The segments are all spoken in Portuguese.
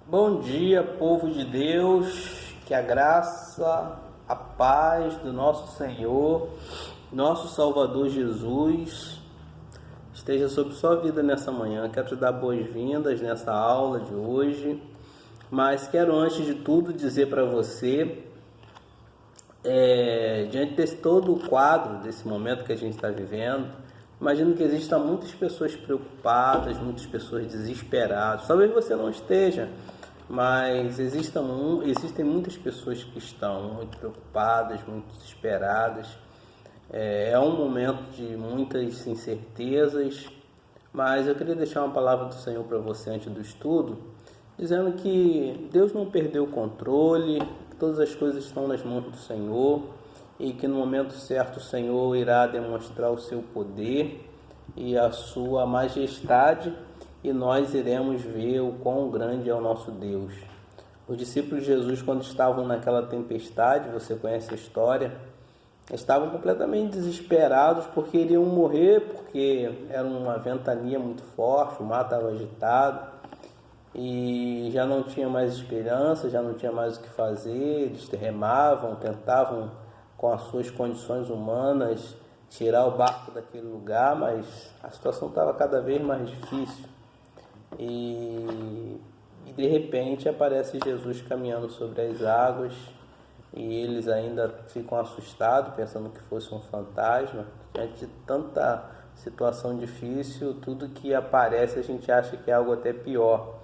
Bom dia, povo de Deus, que a graça, a paz do nosso Senhor, nosso Salvador Jesus, esteja sobre sua vida nessa manhã. Quero te dar boas-vindas nessa aula de hoje, mas quero antes de tudo dizer para você, diante desse todo o quadro, desse momento que a gente está vivendo, imagino que existam muitas pessoas preocupadas, muitas pessoas desesperadas. Talvez você não esteja, mas existem muitas pessoas que estão muito preocupadas, muito desesperadas. É um momento de muitas incertezas, mas eu queria deixar uma palavra do Senhor para você antes do estudo, dizendo que Deus não perdeu o controle, que todas as coisas estão nas mãos do Senhor e que no momento certo o Senhor irá demonstrar o seu poder e a sua majestade, e nós iremos ver o quão grande é o nosso Deus. Os discípulos de Jesus, quando estavam naquela tempestade, você conhece a história, estavam completamente desesperados porque iriam morrer, porque era uma ventania muito forte, o mar estava agitado e já não tinha mais esperança, já não tinha mais o que fazer. Eles remavam, tentavam com as suas condições humanas tirar o barco daquele lugar, mas a situação estava cada vez mais difícil. E de repente aparece Jesus caminhando sobre as águas e eles ainda ficam assustados, pensando que fosse um fantasma. Diante de tanta situação difícil, tudo que aparece a gente acha que é algo até pior.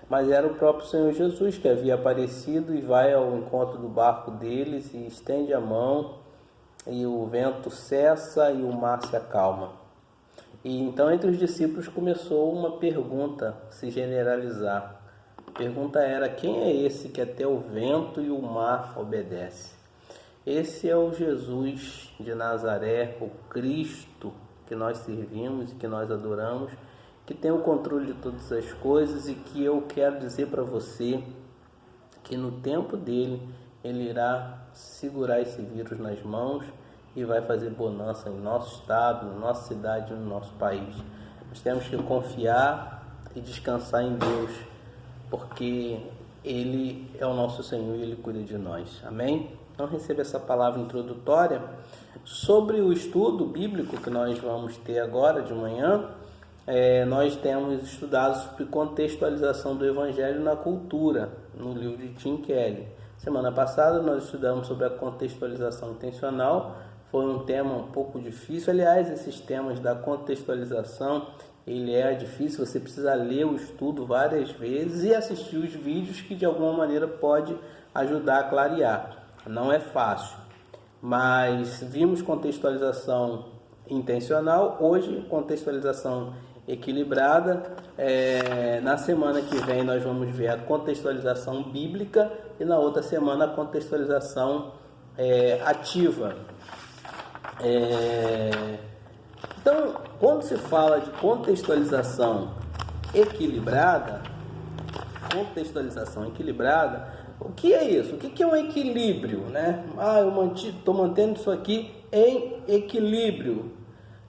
Mas era o próprio Senhor Jesus que havia aparecido e vai ao encontro do barco deles e estende a mão e o vento cessa e o mar se acalma. E então entre os discípulos começou uma pergunta se generalizar. A pergunta era: quem é esse que até o vento e o mar obedece? Esse é o Jesus de Nazaré, o Cristo que nós servimos e que nós adoramos, que tem o controle de todas as coisas e que eu quero dizer para você que no tempo dele ele irá segurar esse vírus nas mãos e vai fazer bonança em nosso estado, na nossa cidade, no nosso país. Nós temos que confiar e descansar em Deus, porque Ele é o nosso Senhor e Ele cuida de nós. Amém? Então receba essa palavra introdutória sobre o estudo bíblico que nós vamos ter agora de manhã. Nós temos estudado sobre contextualização do Evangelho na cultura, no livro de Tim Keller. Semana passada nós estudamos sobre a contextualização intencional. Foi um tema um pouco difícil. Aliás, esses temas da contextualização, ele é difícil. Você precisa ler o estudo várias vezes e assistir os vídeos, que de alguma maneira pode ajudar a clarear. Não é fácil, mas vimos contextualização intencional. Hoje, contextualização equilibrada. Na semana que vem nós vamos ver a contextualização bíblica e na outra semana a contextualização ativa. Então, quando se fala de contextualização equilibrada, o que é isso? O que é um equilíbrio, né? Eu estou mantendo isso aqui em equilíbrio.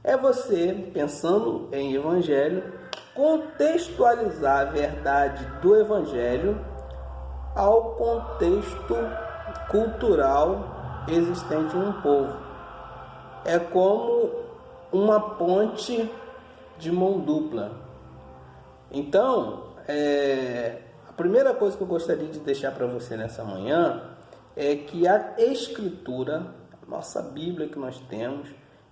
É você, pensando em Evangelho, contextualizar a verdade do Evangelho ao contexto cultural existente em um povo. É como uma ponte de mão dupla. Então, a primeira coisa que eu gostaria de deixar para você nessa manhã é que a Escritura, a nossa Bíblia que nós temos,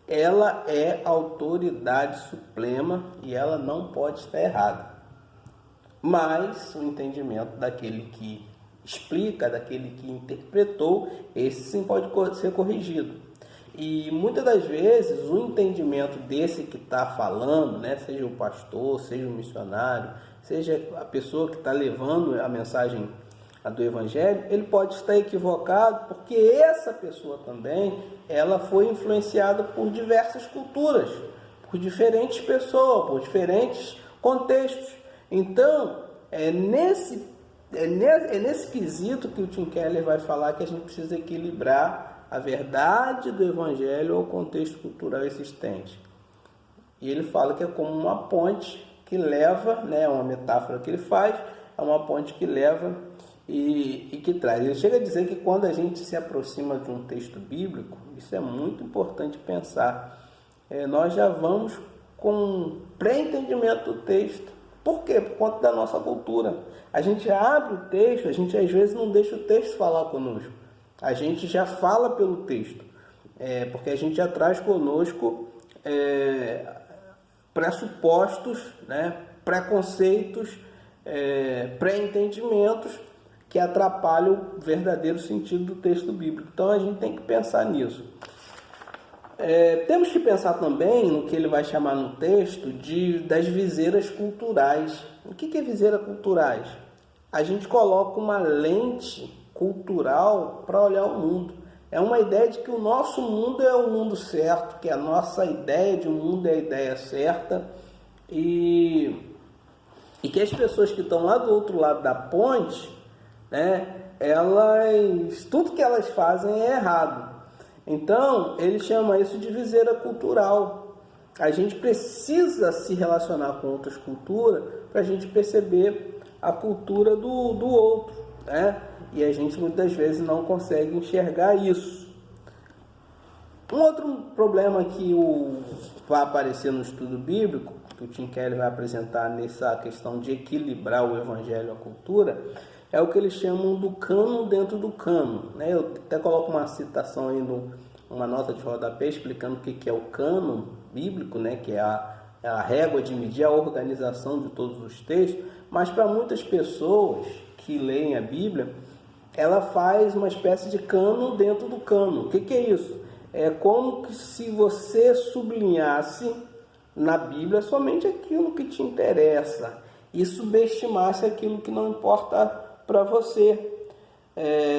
ela é autoridade suprema e ela não pode estar errada. Mas o entendimento daquele que explica, daquele que interpretou, esse sim pode ser corrigido. E muitas das vezes o entendimento desse que está falando, né, seja o pastor, seja o missionário, seja a pessoa que está levando a mensagem do Evangelho, ele pode estar equivocado, porque essa pessoa também, ela foi influenciada por diversas culturas, por diferentes pessoas, por diferentes contextos. Então, é nesse quesito que o Tim Keller vai falar que a gente precisa equilibrar a verdade do Evangelho ao contexto cultural existente. E ele fala que é como uma ponte que leva, né, uma metáfora que ele faz, uma ponte que leva e que traz. Ele chega a dizer que quando a gente se aproxima de um texto bíblico, isso é muito importante pensar, nós já vamos com um pré-entendimento do texto. Por quê? Por conta da nossa cultura. A gente abre o texto, a gente às vezes não deixa o texto falar conosco. A gente já fala pelo texto, porque a gente já traz conosco pressupostos, né, preconceitos, pré-entendimentos que atrapalham o verdadeiro sentido do texto bíblico. Então a gente tem que pensar nisso. Temos que pensar também no que ele vai chamar no texto das viseiras culturais. O que é viseira culturais? A gente coloca uma lente cultural para olhar o mundo. É uma ideia de que o nosso mundo é o mundo certo, que a nossa ideia de mundo é a ideia certa, e que as pessoas que estão lá do outro lado da ponte, né, tudo que elas fazem é errado. Então, ele chama isso de viseira cultural. A gente precisa se relacionar com outras culturas para a gente perceber a cultura do outro, né? E a gente muitas vezes não consegue enxergar isso. Um outro problema que vai aparecer no estudo bíblico, que o Tim Keller vai apresentar nessa questão de equilibrar o evangelho e a cultura, é o que eles chamam do cânon dentro do cânon, né? Eu até coloco uma citação aí, uma nota de rodapé explicando o que é o cânon bíblico, né? Que é a régua de medir a organização de todos os textos, mas para muitas pessoas que leem a Bíblia, ela faz uma espécie de cânon dentro do cânon. O que é isso? É como que se você sublinhasse na Bíblia somente aquilo que te interessa e subestimasse aquilo que não importa para você.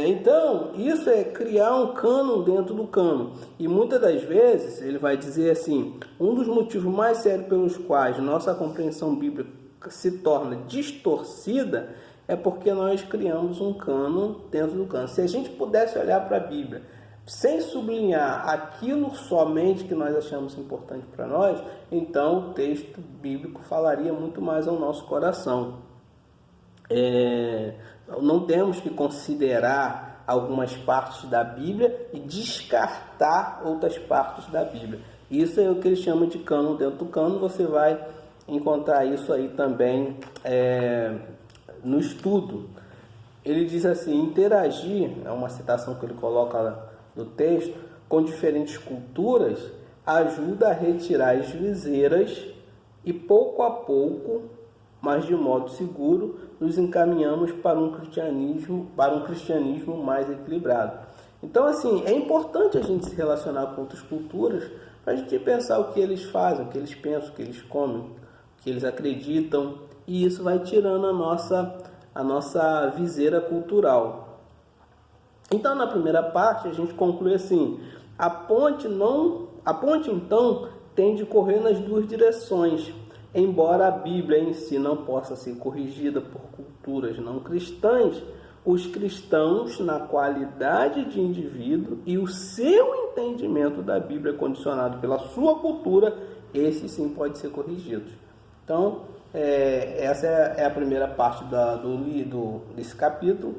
Então, isso é criar um cânon dentro do cânon. E muitas das vezes, ele vai dizer assim, um dos motivos mais sérios pelos quais nossa compreensão bíblica se torna distorcida é porque nós criamos um cânon dentro do cânon. Se a gente pudesse olhar para a Bíblia sem sublinhar aquilo somente que nós achamos importante para nós, então o texto bíblico falaria muito mais ao nosso coração. Não temos que considerar algumas partes da Bíblia e descartar outras partes da Bíblia. Isso é o que ele chama de cânon dentro do cânon. Você vai encontrar isso aí também no estudo. Ele diz assim: interagir, é uma citação que ele coloca no texto, com diferentes culturas ajuda a retirar as viseiras e pouco a pouco, mas de modo seguro, nos encaminhamos para um cristianismo mais equilibrado. Então, assim, é importante a gente se relacionar com outras culturas para a gente pensar o que eles fazem, o que eles pensam, o que eles comem, o que eles acreditam, e isso vai tirando a nossa viseira cultural. Então, na primeira parte, a gente conclui assim: a ponte então tem de correr nas duas direções. Embora a Bíblia em si não possa ser corrigida por culturas não cristãs, os cristãos, na qualidade de indivíduo e o seu entendimento da Bíblia condicionado pela sua cultura, esse sim pode ser corrigido. Então, essa é a primeira parte desse capítulo.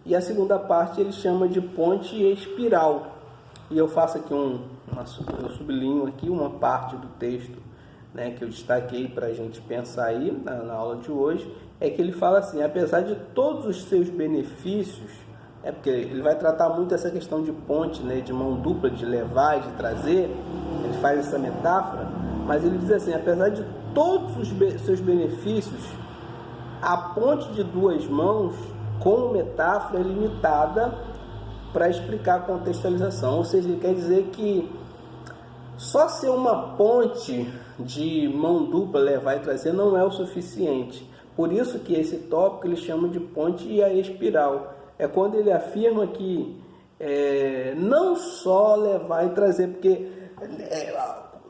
E a segunda parte ele chama de ponte e espiral. E eu faço aqui eu sublinho aqui uma parte do texto, né, que eu destaquei para a gente pensar aí na aula de hoje, é que ele fala assim: apesar de todos os seus benefícios, porque ele vai tratar muito essa questão de ponte, né, de mão dupla, de levar e de trazer, ele faz essa metáfora, mas ele diz assim: apesar de todos os seus benefícios, a ponte de duas mãos, como metáfora, é limitada para explicar a contextualização. Ou seja, ele quer dizer que só ser uma ponte de mão dupla, levar e trazer, não é o suficiente. Por isso que esse tópico ele chama de ponte e a espiral. É quando ele afirma que não só levar e trazer, porque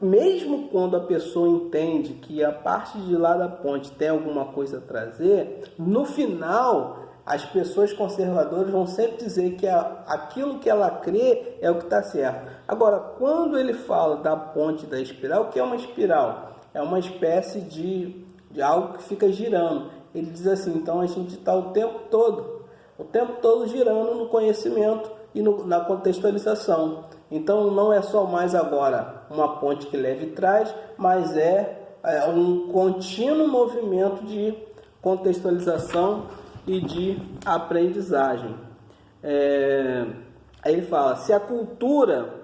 mesmo quando a pessoa entende que a parte de lá da ponte tem alguma coisa a trazer, no final as pessoas conservadoras vão sempre dizer que aquilo que ela crê é o que está certo. Agora, quando ele fala da ponte da espiral, o que é uma espiral? É uma espécie de algo que fica girando. ele diz assim, então a gente está o tempo todo girando no conhecimento e na contextualização. Então não é só mais agora uma ponte que leva e traz, mas é um contínuo movimento de contextualização e de aprendizagem. Aí ele fala, se a cultura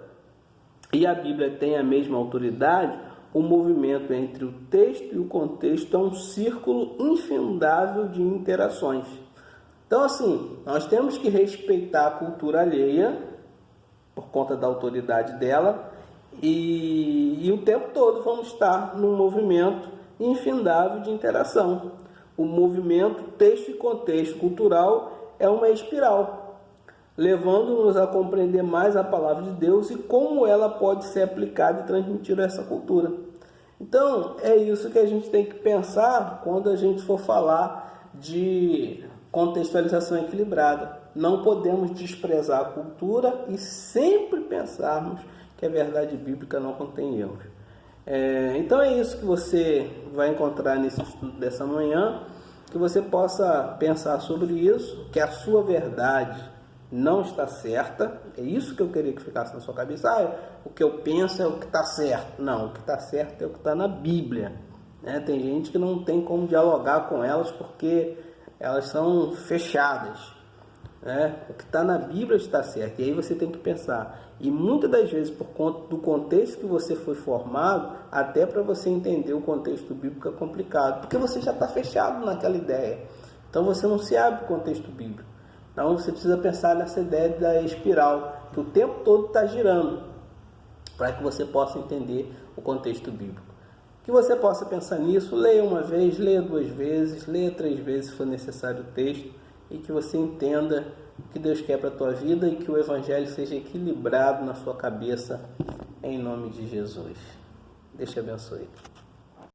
e a Bíblia têm a mesma autoridade, o movimento entre o texto e o contexto é um círculo infindável de interações. Então, assim, nós temos que respeitar a cultura alheia, por conta da autoridade dela, e o tempo todo vamos estar num movimento infindável de interação. O movimento texto e contexto cultural é uma espiral, levando-nos a compreender mais a palavra de Deus e como ela pode ser aplicada e transmitida a essa cultura. Então, é isso que a gente tem que pensar quando a gente for falar de contextualização equilibrada. Não podemos desprezar a cultura e sempre pensarmos que a verdade bíblica não contém erros. Então é isso que você vai encontrar nesse estudo dessa manhã, que você possa pensar sobre isso, que a sua verdade não está certa. É isso que eu queria que ficasse na sua cabeça. O que eu penso é o que está certo. Não, o que está certo é o que está na Bíblia. Tem gente que não tem como dialogar com elas porque elas são fechadas. O que está na Bíblia está certo. E aí você tem que pensar. E muitas das vezes, por conta do contexto que você foi formado, até para você entender o contexto bíblico é complicado, porque você já está fechado naquela ideia. Então você não se abre para o contexto bíblico. Então você precisa pensar nessa ideia da espiral, que o tempo todo está girando, para que você possa entender o contexto bíblico. Que você possa pensar nisso, leia uma vez, leia 2 vezes, leia 3 vezes se for necessário o texto, e que você entenda o que Deus quer para a tua vida e que o Evangelho seja equilibrado na sua cabeça, em nome de Jesus. Deus te abençoe.